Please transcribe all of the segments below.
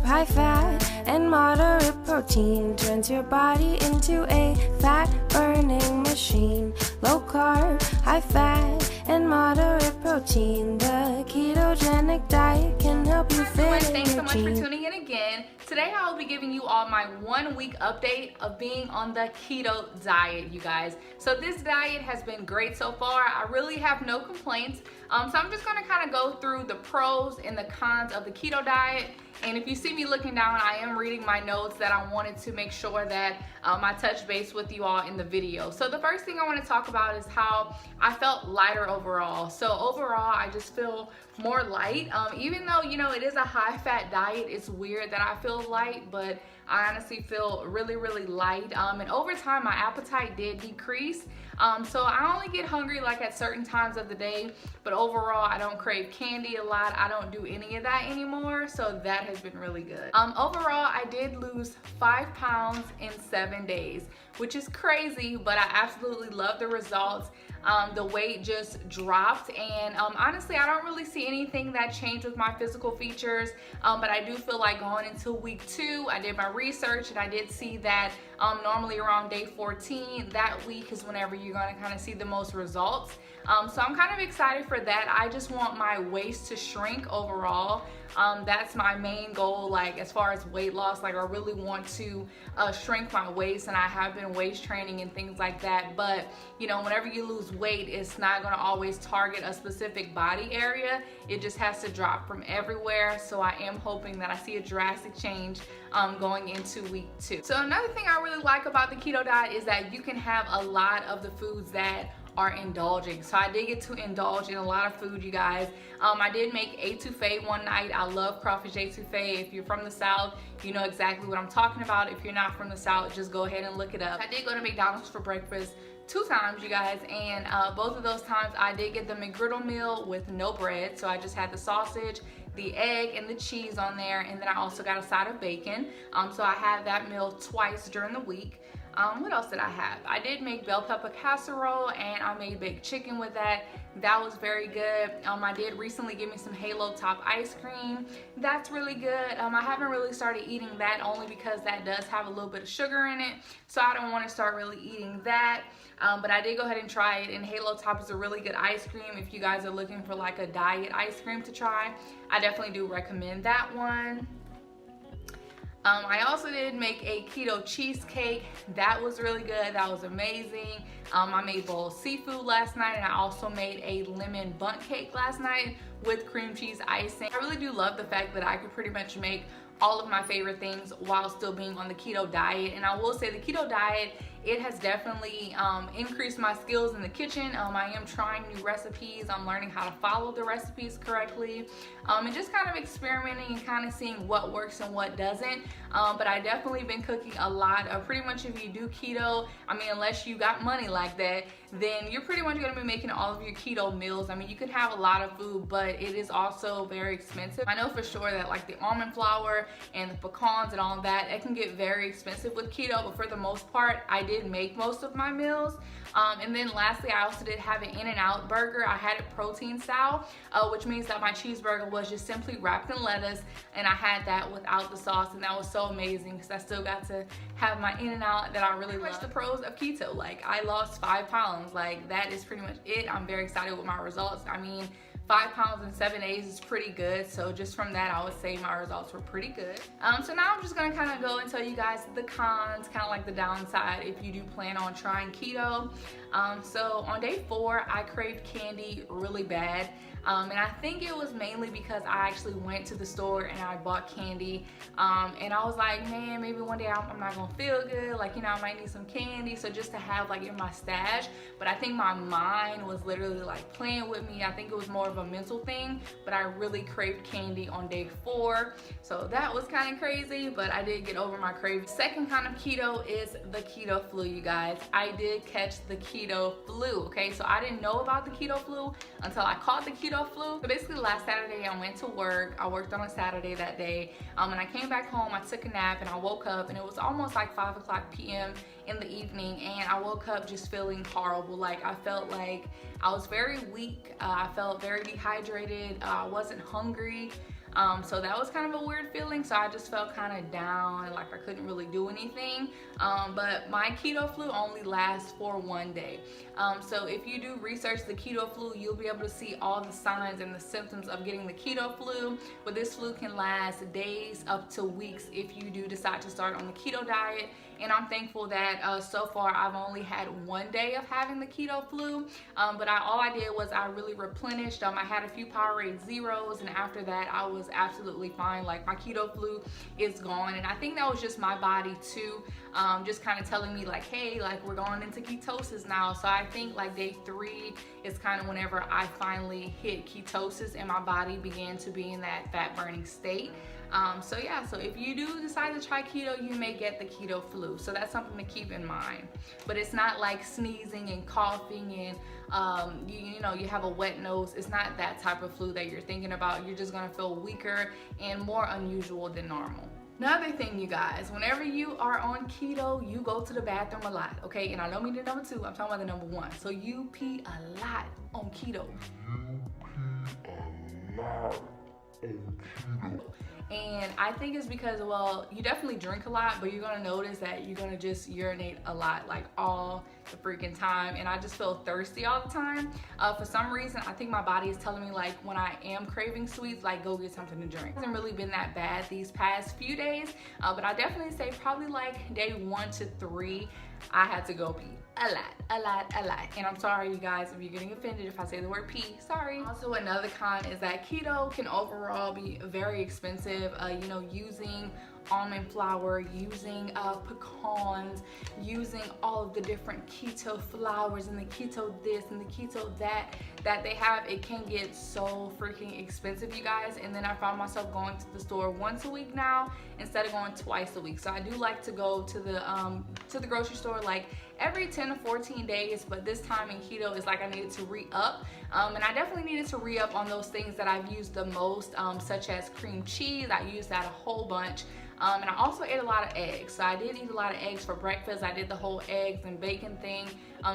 high fat, and moderate protein turns your body into a fat burning machine. Low carb, high fat, and moderate protein. The ketogenic diet can help you fit in Thanks so your much for jeans. tuning in again. Today I will be giving you all my 1 week update of being on the keto diet, you guys. So this diet has been great so far. I really have no complaints. So I'm just gonna kind of go through the pros and the cons of the keto diet. And if you see me looking down, I am reading my notes that I wanted to make sure that I touch base with you all in the video. So the first thing I want to talk about is how I felt lighter overall. So overall, I just feel more light. Even though, you know, it is a high fat diet, it's weird that I feel light, but I honestly feel really, really light. And over time, my appetite did decrease. So I only get hungry like at certain times of the day, but overall, I don't crave candy a lot. I don't do any of that anymore. So that has been really good. Overall, I did lose 5 pounds in 7 days, which is crazy, but I absolutely love the results. The weight just dropped, and honestly, I don't really see anything that changed with my physical features, but I do feel like going into week 2, I did my research and I did see that normally around day 14, that week is whenever you're going to kind of see the most results. So I'm kind of excited for that. I just want my waist to shrink overall. That's my main goal, like as far as weight loss. Like I really want to shrink my waist, and I have been waist training and things like that. But you know, whenever you lose weight, it's not going to always target a specific body area. It just has to drop from everywhere. So I am hoping that I see a drastic change going into week 2. So another thing I really like about the keto diet is that you can have a lot of the foods that are indulging. So I did get to indulge in a lot of food, you guys. I did make etouffee one night. I love crawfish etouffee. If you're from the South, you know exactly what I'm talking about. If you're not from the South, just go ahead and look it up. I did go to McDonald's for breakfast 2 times, you guys, and both of those times I did get the McGriddle meal with no bread. So I just had the sausage, the egg, and the cheese on there, and then I also got a side of bacon. So I had that meal twice during the week. What else did I have? I did make bell pepper casserole, and I made baked chicken with that. That was very good. I did recently give me some Halo Top ice cream. That's really good. I haven't really started eating that only because that does have a little bit of sugar in it. So I don't want to start really eating that. But I did go ahead and try it, and Halo Top is a really good ice cream. If you guys are looking for like a diet ice cream to try, I definitely do recommend that one. I also did make a keto cheesecake. That was really good. That was amazing. I made boiled seafood last night, and I also made a lemon bundt cake last night with cream cheese icing. I really do love the fact that I could pretty much make all of my favorite things while still being on the keto diet. And I will say the keto diet, it has definitely increased my skills in the kitchen. I am trying new recipes. I'm learning how to follow the recipes correctly, and just kind of experimenting and kind of seeing what works and what doesn't. But I definitely been cooking a lot. Pretty much if you do keto, I mean, unless you got money like that, then you're pretty much gonna be making all of your keto meals. I mean, you can have a lot of food, but it is also very expensive. I know for sure that like the almond flour and the pecans and all of that, it can get very expensive with keto, but for the most part, I did make most of my meals. And then lastly, I also did have an In-N-Out burger. I had it protein style, which means that my cheeseburger was just simply wrapped in lettuce, and I had that without the sauce, and that was so amazing because I still got to have my In-N-Out that I really love. The pros of keto, like I lost 5 pounds, like that is pretty much it. I'm very excited with my results. I mean, 5 pounds in 7 days is pretty good. So just from that, I would say my results were pretty good. So now I'm just gonna kind of go and tell you guys the cons, kind of like the downside if you do plan on trying keto. So on day 4, I craved candy really bad. And I think it was mainly because I actually went to the store and I bought candy. And I was like, man, maybe one day I'm not gonna feel good. Like, you know, I might need some candy. So just to have like in my stash. But I think my mind was literally like playing with me. I think it was more of a mental thing, but I really craved candy on day 4. So that was kind of crazy, but I did get over my craving. Second kind of keto is the keto flu, you guys. I did catch the keto flu, okay? So I didn't know about the keto flu until I caught the keto flu. So basically last Saturday I went to work. I worked on a Saturday that day. And I came back home, I took a nap, and I woke up and it was almost like 5 o'clock p.m. in the evening, and I woke up just feeling horrible. Like I felt like I was very weak. I felt very dehydrated. I wasn't hungry. So that was kind of a weird feeling. So I just felt kind of down, like I couldn't really do anything. But my keto flu only lasts for 1 day. So if you do research the keto flu, you'll be able to see all the signs and the symptoms of getting the keto flu. But this flu can last days up to weeks if you do decide to start on the keto diet. And I'm thankful that so far I've only had 1 day of having the keto flu. But all I did was I really replenished. I had a few Powerade zeros, and after that I was absolutely fine. Like, my keto flu is gone, and I think that was just my body too, just kind of telling me like, hey, like, we're going into ketosis now. So I think like day 3 is kind of whenever I finally hit ketosis and my body began to be in that fat burning state. So yeah, so if you do decide to try keto, you may get the keto flu. So that's something to keep in mind. But it's not like sneezing and coughing and you know, you have a wet nose. It's not that type of flu that you're thinking about. You're just gonna feel weaker and more unusual than normal. Another thing, you guys, whenever you are on keto, you go to the bathroom a lot, okay? And I don't mean the number 2, I'm talking about the number 1. So you pee a lot on keto. And I think it's because, well, you definitely drink a lot, but you're gonna notice that you're gonna just urinate a lot, like all the freaking time. And I just feel thirsty all the time. For some reason, I think my body is telling me, like, when I am craving sweets, like, go get something to drink. It hasn't really been that bad these past few days, but I definitely say probably like day 1 to 3, I had to go pee. A lot. And I'm sorry, you guys, if you're getting offended if I say the word pee, sorry. Also, another con is that keto can overall be very expensive. You know, using almond flour, using pecans, using all of the different keto flours and the keto this and the keto that they have, it can get so freaking expensive, you guys. And then I found myself going to the store once a week now instead of going twice a week. So I do like to go to the grocery store like every 10 to 14 days, but this time in keto is like I needed to re-up. And I definitely needed to re-up on those things that I've used the most, such as cream cheese. I used that a whole bunch. And I also ate a lot of eggs. So I did eat a lot of eggs for breakfast. I did the whole eggs and bacon thing.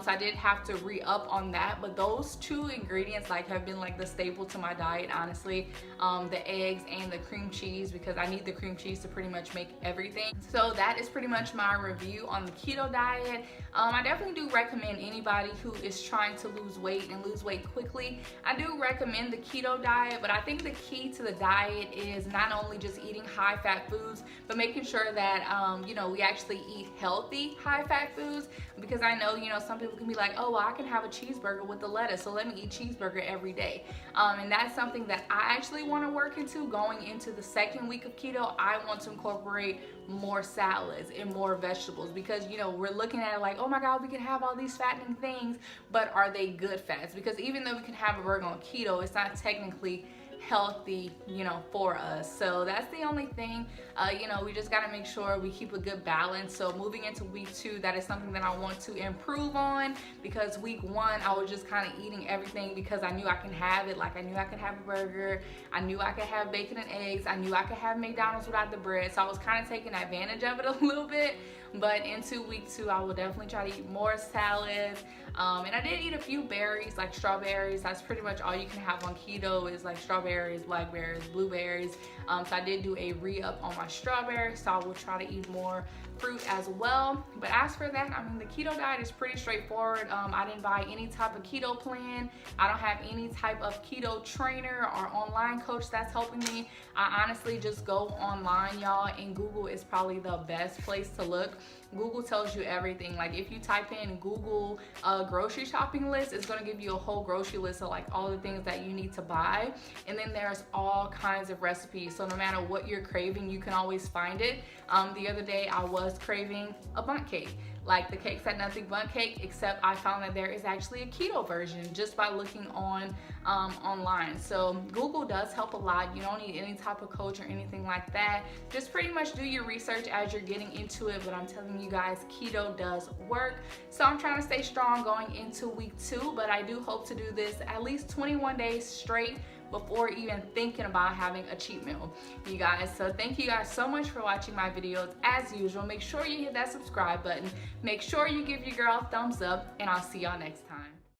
So I did have to re-up on that. But those 2 ingredients like have been like the staple to my diet, honestly. The eggs and the cream cheese, because I need the cream cheese to pretty much make everything. So that is pretty much my review on the keto diet. I definitely do recommend anybody who is trying to lose weight and lose weight quickly. I do recommend the keto diet, but I think the key to the diet is not only just eating high fat foods, but making sure that you know, we actually eat healthy high fat foods. Because I know, you know, some people can be like, oh, well, I can have a cheeseburger with the lettuce, so let me eat cheeseburger every day. And that's something that I actually want to work into going into the 2nd week of keto. I want to incorporate more salads and more vegetables, because, you know, we're looking at it like, oh my God, we can have all these fattening things, but are they good fats? Because even though we can have a burger on keto, it's not technically healthy, you know, for us. So that's the only thing. You know, we just got to make sure we keep a good balance. So moving into week 2, that is something that I want to improve on, because week 1 I was just kind of eating everything because I knew I can have it. Like, I knew I could have a burger, I knew I could have bacon and eggs, I knew I could have McDonald's without the bread. So I was kind of taking advantage of it a little bit. But into week 2, I will definitely try to eat more salads. And I did eat a few berries, like strawberries. That's pretty much all you can have on keto, is like strawberries, blackberries, blueberries. So I did do a re-up on my strawberries, so I will try to eat more fruit as well. But as for that, I mean, the keto diet is pretty straightforward. I didn't buy any type of keto plan. I don't have any type of keto trainer or online coach that's helping me. I honestly just go online, y'all, and Google is probably the best place to look. Google tells you everything. Like, if you type in Google grocery shopping list, it's going to give you a whole grocery list of like all the things that you need to buy. And then there's all kinds of recipes, so no matter what you're craving, you can always find it. The other day I was craving a bundt cake. Like, the cake said nothing but cake, except I found that there is actually a keto version just by looking on online. So Google does help a lot. You don't need any type of coach or anything like that. Just pretty much do your research as you're getting into it. But I'm telling you guys, keto does work. So I'm trying to stay strong going into week 2, but I do hope to do this at least 21 days straight before even thinking about having a cheat meal, you guys. So thank you guys so much for watching my videos. As usual, make sure you hit that subscribe button, make sure you give your girl a thumbs up, and I'll see y'all next time.